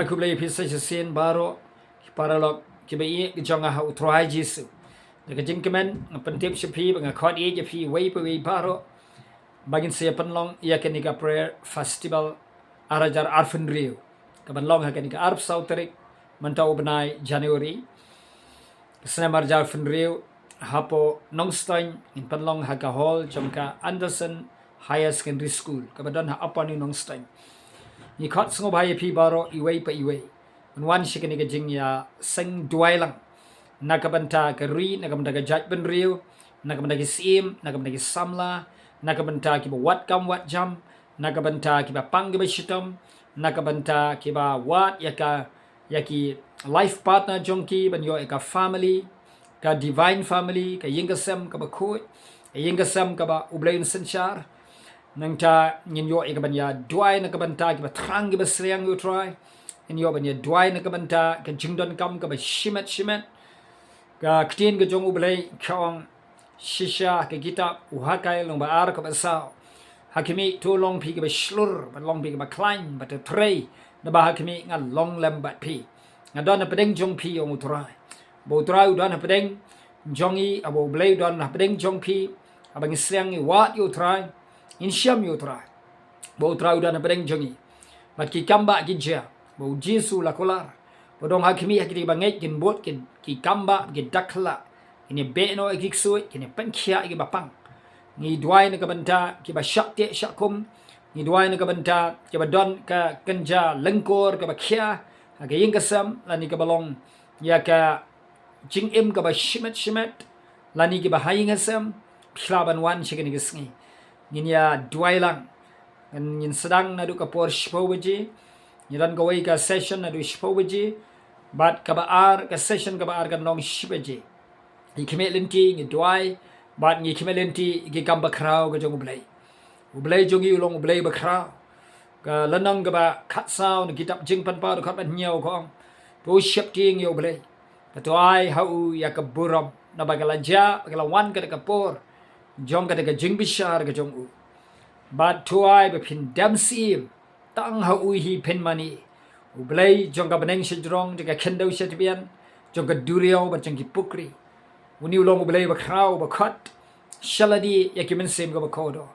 Aku beli pisah sen baru paralog kibai jonga ha utrai jisu. Dekat jingkemen pentip sepi bengakot jepi wei baru bagin saya penlong ia kenika prayer festival arajar arfen rio. Kaban long ha kenika arf sauterik mentau benai Januari. Kesenamar arfen rio hapo Nongstoin in penlong HAKA hall jomka Anderson Higher Secondary School. Kabadan ha apa ni Nongstoin. Ni kot sengob hai pi baro iwei pa iwei. Wan shikani ke jing ya seng duai lang. Nakabanta ke ri, nakabanta ke jaj ben riu, nakabanta ke sim, nakabanta ke samla, nakabanta ki ba wat kam wat jam, nakabanta ki ba pang ke ba shitam, nakabanta ki ba wat yaki life partner jongki ban yo eka family, ka divine family, ka yingasem ka ba koi, yingasem ka ba ublayin senchar. Nang ta nyin yo e kabanya duai na kabanta ki ba thrang ki ba sliang yo try in yo banya duai na kabanta ka jingdonkam ka ba shimet ka ktin ka jong ublay kawang shisha ka gita uhakai long ba ar ka ba sao hakimi to long pi ki ba shlur ba long pi ki ba climb ba te tray na ba hakimi nga long lem ba pi nga don na pedeng jong pi yung utray bo utray udon na pedeng jongi abo ublay udon na pedeng jong pi abang sliang i wat yo try in syam yo try bo try udah na pedeng jongi mat ki kamba ki ja bo jisu la kolar bo dong hakimi hakiti banget kin bot ki kamba ki dakla ini be no ki sui kini penkhia ki bapang ni duai na kabanta ki ba shakti shakum ni duai na kabanta ki ba don ka kenja lengkor ka ba khia ha ke ying kasam la ni ka balong ya ka jingim ka ba shimet la ni ki ba haying asam phlaban wan shikini gisngi niya duai lang ngin sedang nadu ka por shpo baji nidan gawai ka session nadu shpo baji bat ka baar ka session ka baar ka nong shbaji ikime lenti ngi duai bat ngi kime lenti gi gamba krau ka jong ublai jongi ulong ublai ba krau ka lanang ka ba khat sao ni kitap jingpan pa ka ban nyau ko to shep ting yo ublai ka to ai hau ya ka buram na bagala ja bagala wan ka por jong ka ka jingbishar ka jong u bat tuai be pin dam sim tang ha u hi pen mani u blai jong ka beneng shidrong ka kendo shetbian jong ka durio ba jong ki pukri uni ulong u blai ba krau ba khat shaladi yakimen sim ka ba kodo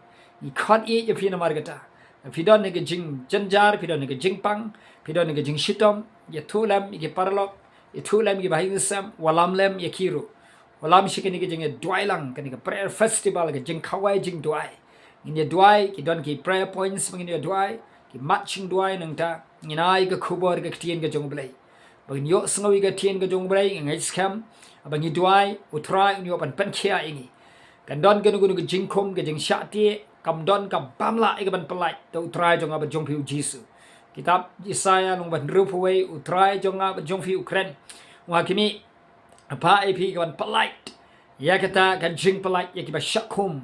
ni khat e ye pin margata pidon ne ka jing janjar pidon ne ka jingpang pidon ne ka jing shitom ye thulam ye parlok ye thulam ye bahing sam walam lem ye kiru walam shikini ke jing duai lang kani ka prayer festival ke jing khawai jing duai in ye duai ki don ki prayer points mangin ye duai ki matching duai nang ta nginai ka khubor ka ktien ka jong blai bagin yo sngawi ka tien ka jong blai ngai scam abang ye duai utrai yo pan khia ingi kan don ka nu ka jing khom ka jing shati kam don ka bamla e ka ban pelai to utrai jong aba jong piu jisu kitab Isaya nong ban rupuwei utrai jong aba jong piu ukren wa kimi apa ip kan polite ya kata kan jingpyllait ya kiba syakum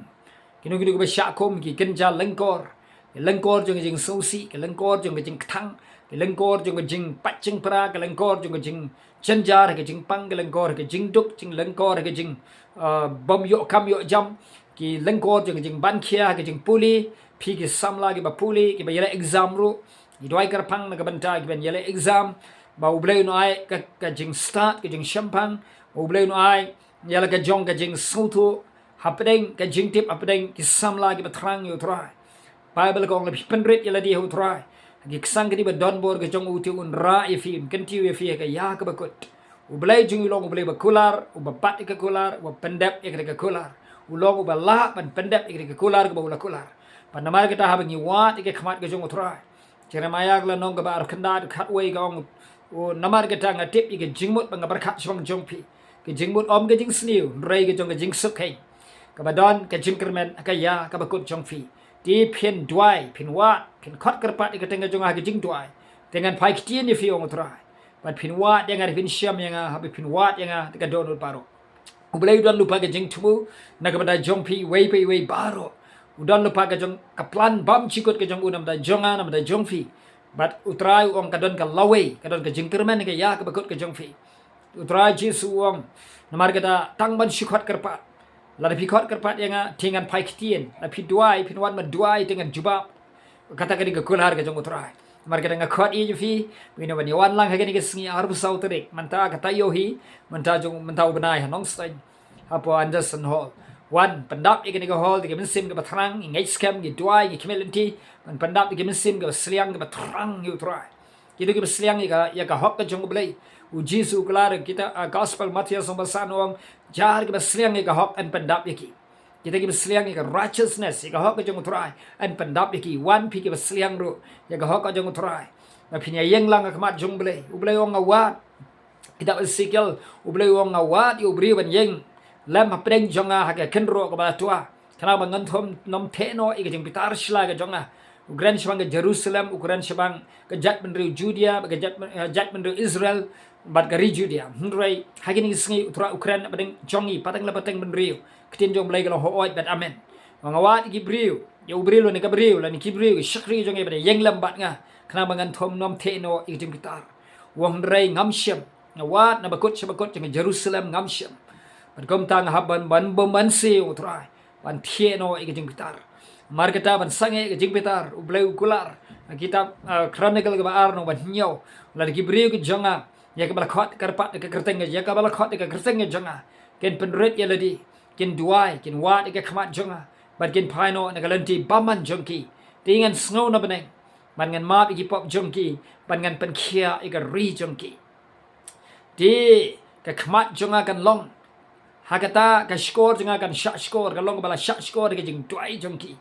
kinu kiba syakum ki kenja lengkor jong jing sosi ke lengkor jong jing ktang ke lengkor jong jing paching pra ke lengkor jong jing janjar ke jing pang ke lengkor ke jing duk jing lengkor ke jing bom yo kam yo jam ki lengkor jong jing bankhia ke jing puli pi ki samla ki ba puli ki ba yele exam ru ki doi karpang na ka banta ki ben yele exam ba ublay no ai ka jing start ka jing champang ublay no ai yala ka jong ka jing sautu hapdeng ka jing tip hapdeng ki samla ki batrang yo try bible ko ngla jingpynrit yala di ho try ki sang ki ba don bor ka jong uti un ra ifi kanti we fi ka ya ka bakut ublay jing ulong ublay ba kular ubabat ka kular wa pendep ka kular ulong ubala ban pendep ka kular ka ba ula kular panamar kita habang iwat ka khamat ka jong try Jeremiah la nong ka ba ar khanda khat we ka o namar ke tang atip ke jingmut bang berkat song jongpi ke jingmut om ke jing sniu rei ke jong ke jing sukai ka badon ke jingkermen ka ya ka bakut jongfi ti pin duai pin wat pin khot kerpat ke tengah jong ha ke jing duai dengan pai kitien ni fi ong trai bat pin wat dengan pin syam yang ha pin wat yang ka don paro ublai don lupa ke jing tumu na ka bada jongpi wei baro udon lupa ke jong ka plan bam chikut ke jong unam da jonga nam da jongfi bat utrai ong kadon ka lawei kadon ka jingkermen ke ya ka bakut ka jongfi utrai jisu ong namar kata tangban shikot kerpat la pi khot kerpat yang tingan pai kitien la pi duai pin wan ma duai dengan jubab kata ka kular ka jong utrai Marga dengan kuat je fi begini bani wan lang hagani ke sengi arbu sau terik manta kata yohi manta jong manta benai Nongstoin apa Anderson Hall wan pendap ikani ke hall ke mensim ke thrang ngai scam ke duai ke kemelenti man pendap ke mensim ke sliang ke thrang yu try kita ke sliang ya ka hok ke jong belai uji su kelar kita gospel Matius sombasanong jar ke sliang ke hok an pendap yaki kita ke sliang ke righteousness ke hok ke jong try an pendap yaki wan pi ke sliang ro ya ke hok ke jong try na pinya yeng lang ke mat jong belai ublai ong awat kita usikil ublai ong awat yu bri ban yeng lam apreng jonga ha ke kenro ke ba tua kana bangan thom nom theno ke jing pitar shla ke jonga Ukran sebang ke Jerusalem, ukuran sebang ke Jat Menriu Judea, ke Jat Menriu Israel, bat gari Judea. Henry hagini sengi utra Ukran badeng jongi patang la patang Menriu. Ketin jong belai kalau hooi bat amen. Mangawat Gibriu, ya ubriu ni Gabriu, la ni Gibriu, syakri jongi badeng yang lambat nga. Kana bangan thom nom theno ikim pitar. Wong Henry ngamsyam, ngawat na bakut sebakut jong Jerusalem ngamsyam. Bat komtang haban ban bomansi utra. Ban theno ikim pitar. Marketa ban sange ke jingpetar ublai ukular kita chronicle ke baar no ban nyau la ki brio ke jonga ya ke balakot karpat ke kerteng ya ke balakot ke kerteng jonga ken penrit ya ladi ken duai ken wat ke khamat jonga ban ken paino na galanti baman jongki tingan snow na beneng ban ngan map ki pop jongki ban ngan penkhia ke ri jongki di ke khamat jonga kan long hakata ka skor jonga kan shot skor ka long bala shot skor ke jingduwai jongki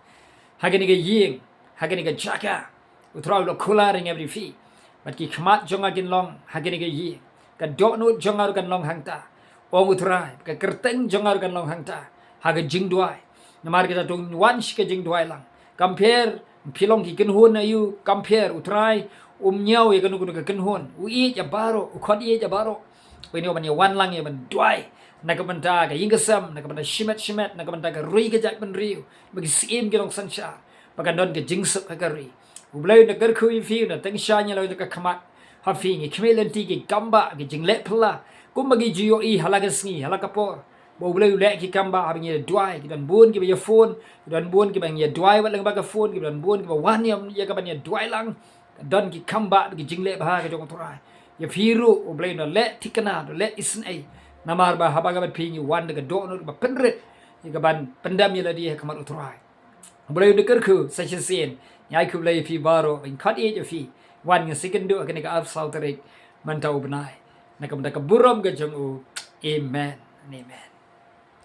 hagani ke ying hagani ke jaka utrau lo kular ing every fee but ki khmat jonga kin long hagani ke yi ka dok nu jonga kan long hangta ong utrai ka kerteng jonga kan long hangta haga jingduwai namar kita tung wan ke jingduwai lang compare pilong ki kinhun ayu compare utrai nyau ye kanu ka kinhun ui ya baro ukhot ye ya baro when you ban ye wan lang ye ban duai nakamanta ka yingasam nakamanta shimet nakamanta ka rui ka jak Menriu bagi sim ke long sancha pakandon ke jingsup ka ri ublai na garkhu fi na tengsanya lo ka khamat hafi ni kmelenti ke gamba ke jinglet pla kum bagi jiyo i halaga sngi halaga por bo ublai le ki gamba abang ye duai ki dan bun ki be phone dan bun ki bang ye duai wat lang ba ka phone ki dan bun ki ba wan ye ka ban ye duai lang don ki kamba ki jinglet ba ka jong torai ye firu ublai na le tikana le isn ai namar ba habaga bat pingi wan de do no ba penrit ye ban pendam ye ladi kamat utrai boleh jingkyrkhu sesien nyai ku lay fi baro in khat ye fi wan nge second do ka ab sau terik mantau benai nakam da ka buram ga jong u amen amen